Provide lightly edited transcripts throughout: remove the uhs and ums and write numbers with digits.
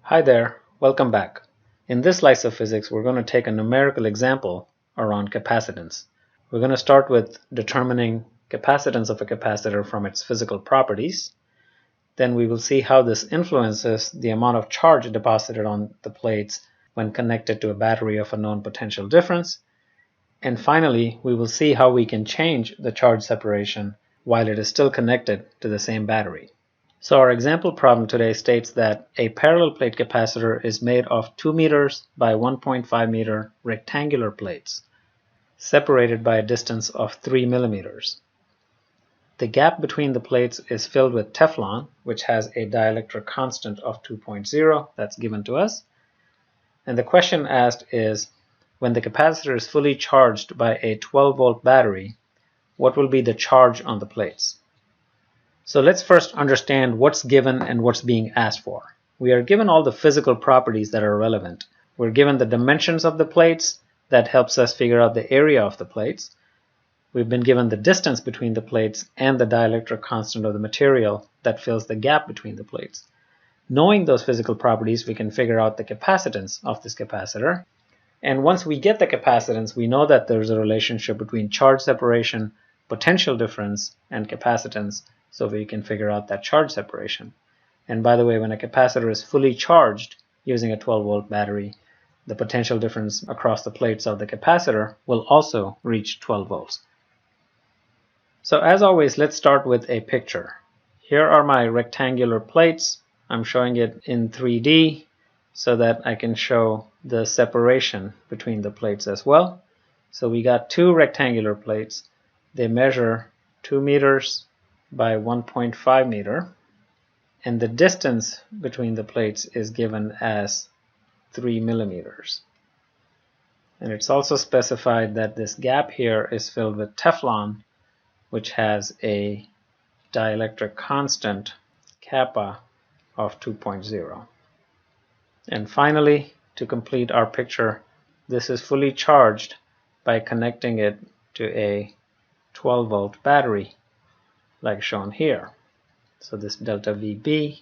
Hi there, welcome back. In this slice of physics, we're going to take a numerical example around capacitance. We're going to start with determining capacitance of a capacitor from its physical properties. Then we will see how this influences the amount of charge deposited on the plates when connected to a battery of a known potential difference. And finally, we will see how we can change the charge separation while it is still connected to the same battery. So our example problem today states that a parallel plate capacitor is made of 2 meters by 1.5 meter rectangular plates, separated by a distance of 3 millimeters. The gap between the plates is filled with Teflon, which has a dielectric constant of 2.0 that's given to us. And the question asked is, when the capacitor is fully charged by a 12-volt battery, what will be the charge on the plates? So let's first understand what's given and what's being asked for. We are given all the physical properties that are relevant. We're given the dimensions of the plates. That helps us figure out the area of the plates. We've been given the distance between the plates and the dielectric constant of the material that fills the gap between the plates. Knowing those physical properties, we can figure out the capacitance of this capacitor. And once we get the capacitance, we know that there's a relationship between charge separation, potential difference, and capacitance. So we can figure out that charge separation. And by the way, when a capacitor is fully charged using a 12-volt battery, the potential difference across the plates of the capacitor will also reach 12 volts. So as always, let's start with a picture. Here are my rectangular plates. I'm showing it in 3D so that I can show the separation between the plates as well. So we got two rectangular plates. They measure 2 meters by 1.5 meter, and the distance between the plates is given as 3 millimeters. And it's also specified that this gap here is filled with Teflon, which has a dielectric constant, kappa, of 2.0. And finally, to complete our picture, this is fully charged by connecting it to a 12-volt battery, like shown here. So this delta VB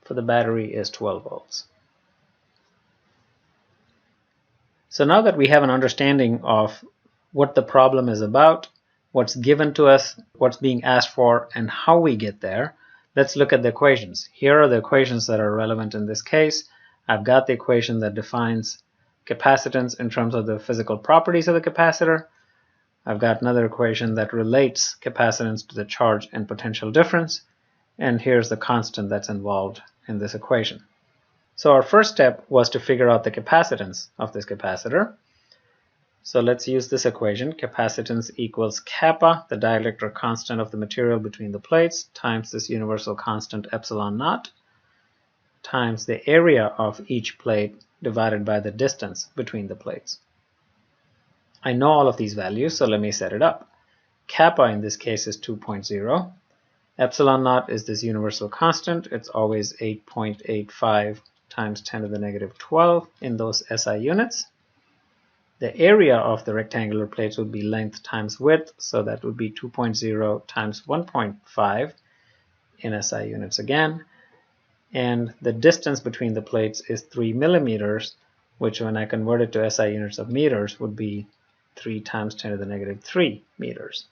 for the battery is 12 volts. So now that we have an understanding of what the problem is about, what's given to us, what's being asked for, and how we get there, let's look at the equations. Here are the equations that are relevant in this case. I've got the equation that defines capacitance in terms of the physical properties of the capacitor. I've got another equation that relates capacitance to the charge and potential difference, and here's the constant that's involved in this equation. So our first step was to figure out the capacitance of this capacitor. So let's use this equation. Capacitance equals kappa, the dielectric constant of the material between the plates, times this universal constant epsilon naught, times the area of each plate divided by the distance between the plates. I know all of these values, so let me set it up. Kappa in this case is 2.0. Epsilon naught is this universal constant. It's always 8.85 times 10 to the negative 12 in those SI units. The area of the rectangular plates would be length times width, so that would be 2.0 times 1.5 in SI units again. And the distance between the plates is 3 millimeters, which when I convert it to SI units of meters would be 3 times 10 to the negative 3 meters.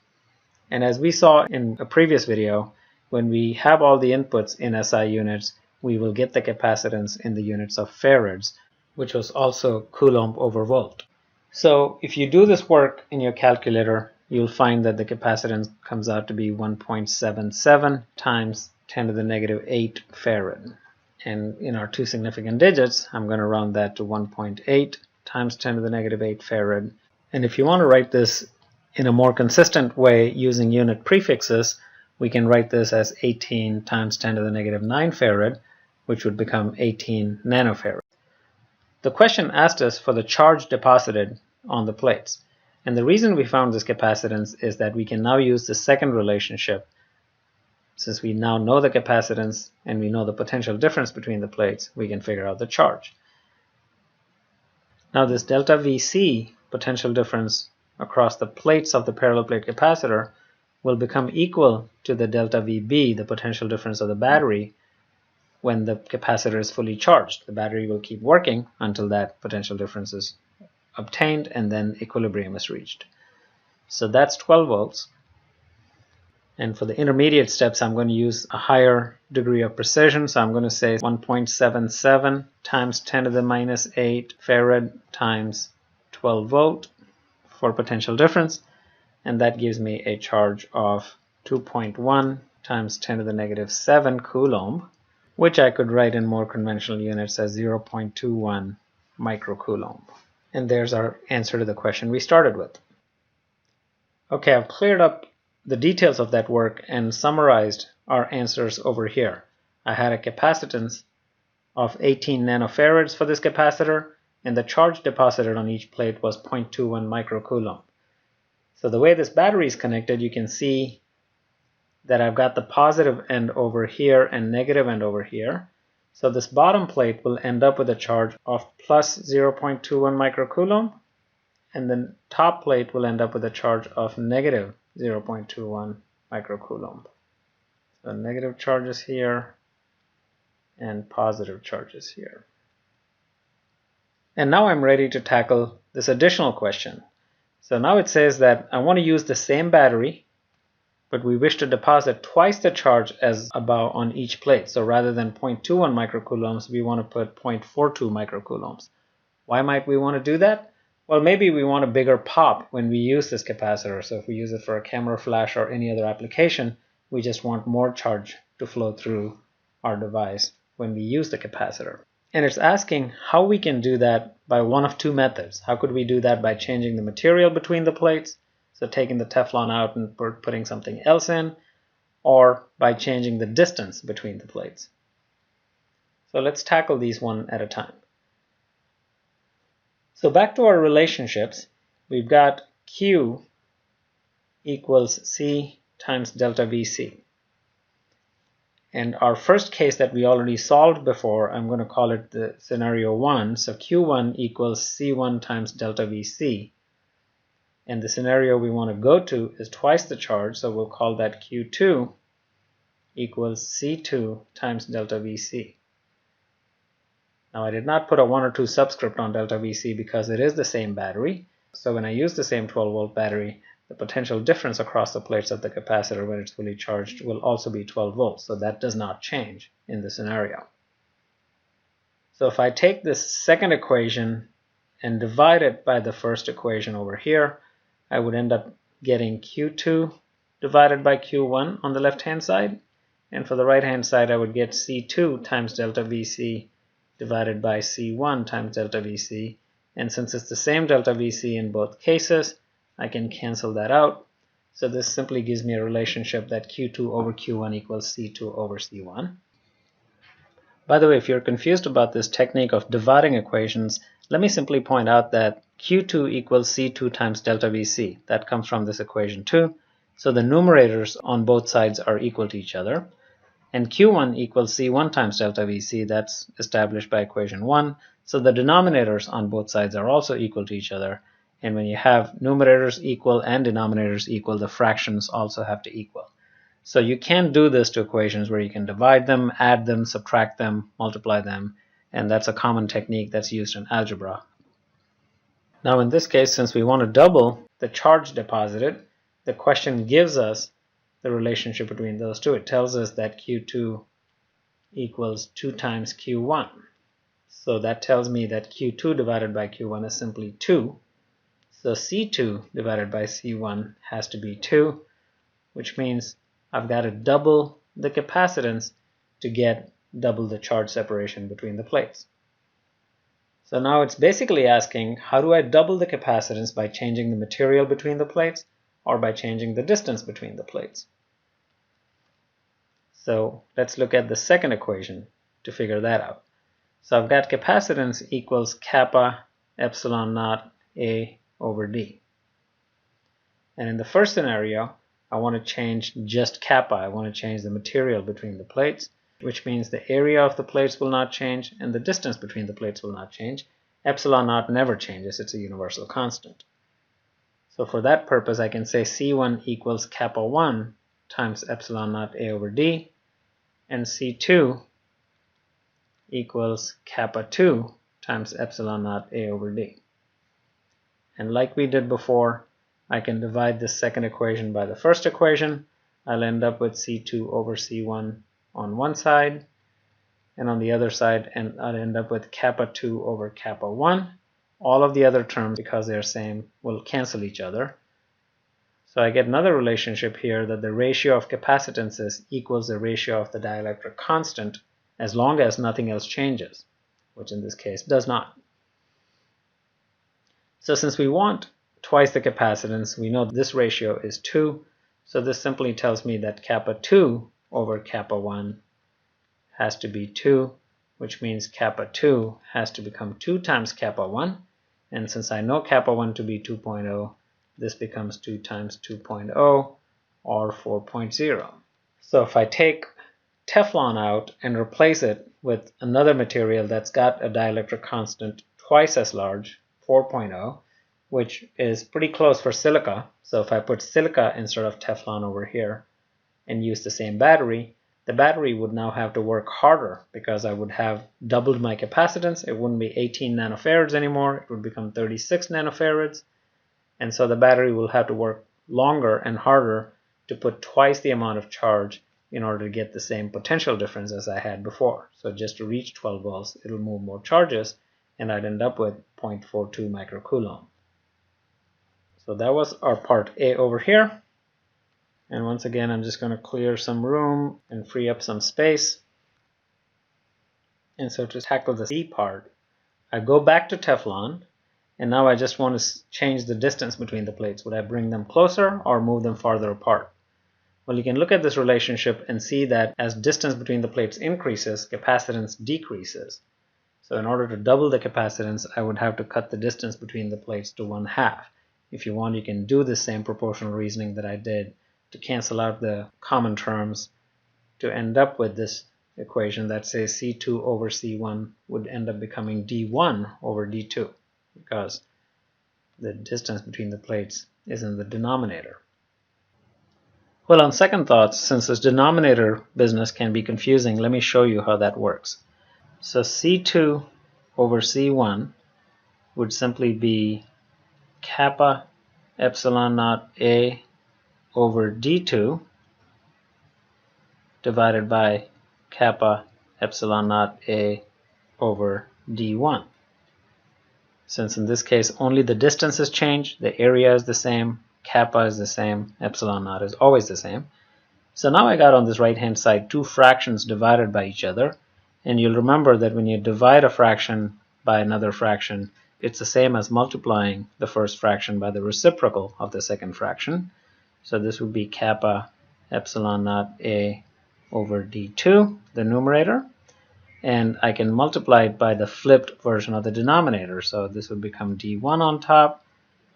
And as we saw in a previous video, when we have all the inputs in SI units, we will get the capacitance in the units of farads, which was also coulomb over volt. So if you do this work in your calculator, you'll find that the capacitance comes out to be 1.77 times 10 to the negative 8 farad. And in our two significant digits, I'm going to round that to 1.8 times 10 to the negative 8 farad. And if you want to write this in a more consistent way using unit prefixes, we can write this as 18 times 10 to the negative 9 farad, which would become 18 nanofarad. The question asked us for the charge deposited on the plates. And the reason we found this capacitance is that we can now use the second relationship. Since we now know the capacitance and we know the potential difference between the plates, we can figure out the charge. Now this delta VC, potential difference across the plates of the parallel plate capacitor, will become equal to the delta VB, the potential difference of the battery, when the capacitor is fully charged. The battery will keep working until that potential difference is obtained and then equilibrium is reached. So that's 12 volts. And for the intermediate steps, I'm going to use a higher degree of precision. So I'm going to say 1.77 times 10 to the minus 8 farad times 12 volt for potential difference. And that gives me a charge of 2.1 times 10 to the negative 7 coulomb, which I could write in more conventional units as 0.21 microcoulomb. And there's our answer to the question we started with. Okay, I've cleared up the details of that work and summarized our answers over here. I had a capacitance of 18 nanofarads for this capacitor, and the charge deposited on each plate was 0.21 microcoulomb. So the way this battery is connected, you can see that I've got the positive end over here and negative end over here. So this bottom plate will end up with a charge of plus 0.21 microcoulomb, and the top plate will end up with a charge of negative 0.21 microcoulomb. So negative charges here and positive charges here. And now I'm ready to tackle this additional question. So now it says that I want to use the same battery, but we wish to deposit twice the charge as above on each plate. So rather than 0.21 microcoulombs, we want to put 0.42 microcoulombs. Why might we want to do that? Well, maybe we want a bigger pop when we use this capacitor. So if we use it for a camera flash or any other application, we just want more charge to flow through our device when we use the capacitor. And it's asking how we can do that by one of two methods. How could we do that by changing the material between the plates, so taking the Teflon out and putting something else in, or by changing the distance between the plates. So let's tackle these one at a time. So back to our relationships, we've got Q equals C times delta VC. And our first case that we already solved before, I'm going to call it the scenario 1. So Q1 equals C1 times delta VC. And the scenario we want to go to is twice the charge, so we'll call that Q2 equals C2 times delta VC. Now I did not put a 1 or 2 subscript on delta VC because it is the same battery. So when I use the same 12 volt battery, the potential difference across the plates of the capacitor when it's fully charged will also be 12 volts. So that does not change in the scenario. So if I take this second equation and divide it by the first equation over here, I would end up getting Q2 divided by Q1 on the left hand side. And for the right hand side, I would get C2 times delta VC divided by C1 times delta VC. And since it's the same delta VC in both cases, I can cancel that out. So this simply gives me a relationship that Q2 over Q1 equals C2 over C1. By the way, if you're confused about this technique of dividing equations, let me simply point out that Q2 equals C2 times delta VC. That comes from this equation too. So the numerators on both sides are equal to each other. And Q1 equals C1 times delta VC. That's established by equation 1. So the denominators on both sides are also equal to each other. And when you have numerators equal and denominators equal, the fractions also have to equal. So you can do this to equations where you can divide them, add them, subtract them, multiply them, and that's a common technique that's used in algebra. Now in this case, since we want to double the charge deposited, the question gives us the relationship between those two. It tells us that Q2 equals 2 times Q1. So that tells me that Q2 divided by Q1 is simply 2. So C2 divided by C1 has to be 2, which means I've got to double the capacitance to get double the charge separation between the plates. So now it's basically asking, how do I double the capacitance by changing the material between the plates or by changing the distance between the plates? So let's look at the second equation to figure that out. So I've got capacitance equals kappa epsilon naught A over D. And in the first scenario, I want to change just kappa. I want to change the material between the plates, which means the area of the plates will not change and the distance between the plates will not change. Epsilon naught never changes. It's a universal constant. So for that purpose, I can say C1 equals kappa 1 times epsilon naught A over D, and C2 equals kappa 2 times epsilon naught A over D. And like we did before, I can divide this second equation by the first equation. I'll end up with C2 over C1 on one side, and on the other side, and I'll end up with kappa 2 over kappa 1. All of the other terms, because they're same, will cancel each other. So I get another relationship here that the ratio of capacitances equals the ratio of the dielectric constant as long as nothing else changes, which in this case does not. So since we want twice the capacitance, we know this ratio is 2. So this simply tells me that kappa 2 over kappa 1 has to be 2, which means kappa 2 has to become 2 times kappa 1. And since I know kappa 1 to be 2.0, this becomes 2 times 2.0 or 4.0. So if I take Teflon out and replace it with another material that's got a dielectric constant twice as large, 4.0, which is pretty close for silica. So if I put silica instead of Teflon over here and use the same battery, the battery would now have to work harder because I would have doubled my capacitance. It wouldn't be 18 nanofarads anymore. It would become 36 nanofarads. And so the battery will have to work longer and harder to put twice the amount of charge in order to get the same potential difference as I had before. So just to reach 12 volts, it'll move more charges, and I'd end up with 0.42 microcoulomb. So that was our part A over here. And once again, I'm just going to clear some room and free up some space. And so to tackle the C part, I go back to Teflon, and now I just want to change the distance between the plates. Would I bring them closer or move them farther apart? Well, you can look at this relationship and see that as distance between the plates increases, capacitance decreases. So in order to double the capacitance, I would have to cut the distance between the plates to 1/2. If you want, you can do the same proportional reasoning that I did to cancel out the common terms to end up with this equation that says C2 over C1 would end up becoming D1 over D2 because the distance between the plates is in the denominator. Well, on second thoughts, since this denominator business can be confusing, let me show you how that works. So C2 over C1 would simply be kappa epsilon naught A over D2 divided by kappa epsilon naught A over D1. Since in this case only the distance has changed, the area is the same, kappa is the same, epsilon naught is always the same. So now I got on this right hand side two fractions divided by each other, and you'll remember that when you divide a fraction by another fraction, it's the same as multiplying the first fraction by the reciprocal of the second fraction. So this would be kappa epsilon naught A over D2, the numerator, and I can multiply it by the flipped version of the denominator. So this would become D1 on top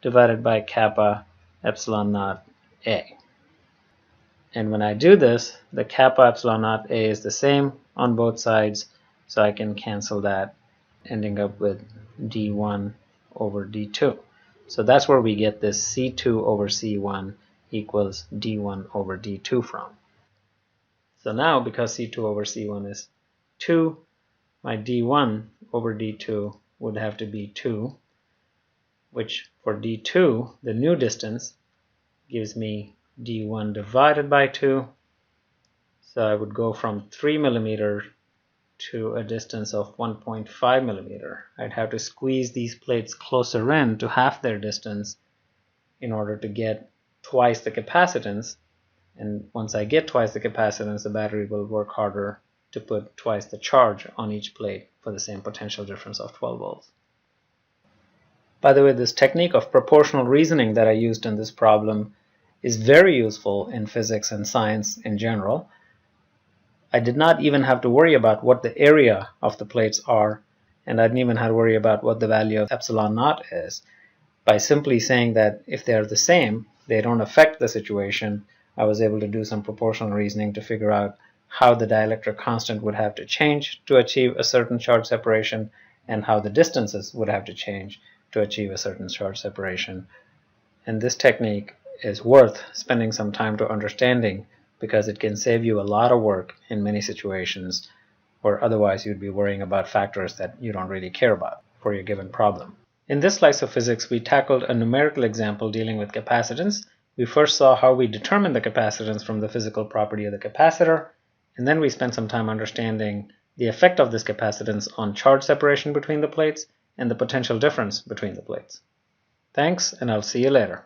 divided by kappa epsilon naught A. And when I do this, the kappa epsilon naught A is the same on both sides, so I can cancel that, ending up with D1 over D2. So that's where we get this C2 over C1 equals D1 over D2 from. So now, because C2 over C1 is 2, my D1 over D2 would have to be 2, which for D2, the new distance, gives me D1 divided by 2. So I would go from 3 millimeter to a distance of 1.5 millimeter. I'd have to squeeze these plates closer in to half their distance in order to get twice the capacitance. And once I get twice the capacitance, the battery will work harder to put twice the charge on each plate for the same potential difference of 12 volts. By the way, this technique of proportional reasoning that I used in this problem is very useful in physics and science in general. I did not even have to worry about what the area of the plates are, and I didn't even have to worry about what the value of epsilon naught is. By simply saying that if they are the same, they don't affect the situation, I was able to do some proportional reasoning to figure out how the dielectric constant would have to change to achieve a certain charge separation and how the distances would have to change to achieve a certain charge separation. And this technique is worth spending some time to understanding because it can save you a lot of work in many situations where otherwise you'd be worrying about factors that you don't really care about for your given problem. In this slice of physics, we tackled a numerical example dealing with capacitance. We first saw how we determine the capacitance from the physical property of the capacitor, and then we spent some time understanding the effect of this capacitance on charge separation between the plates and the potential difference between the plates. Thanks, and I'll see you later.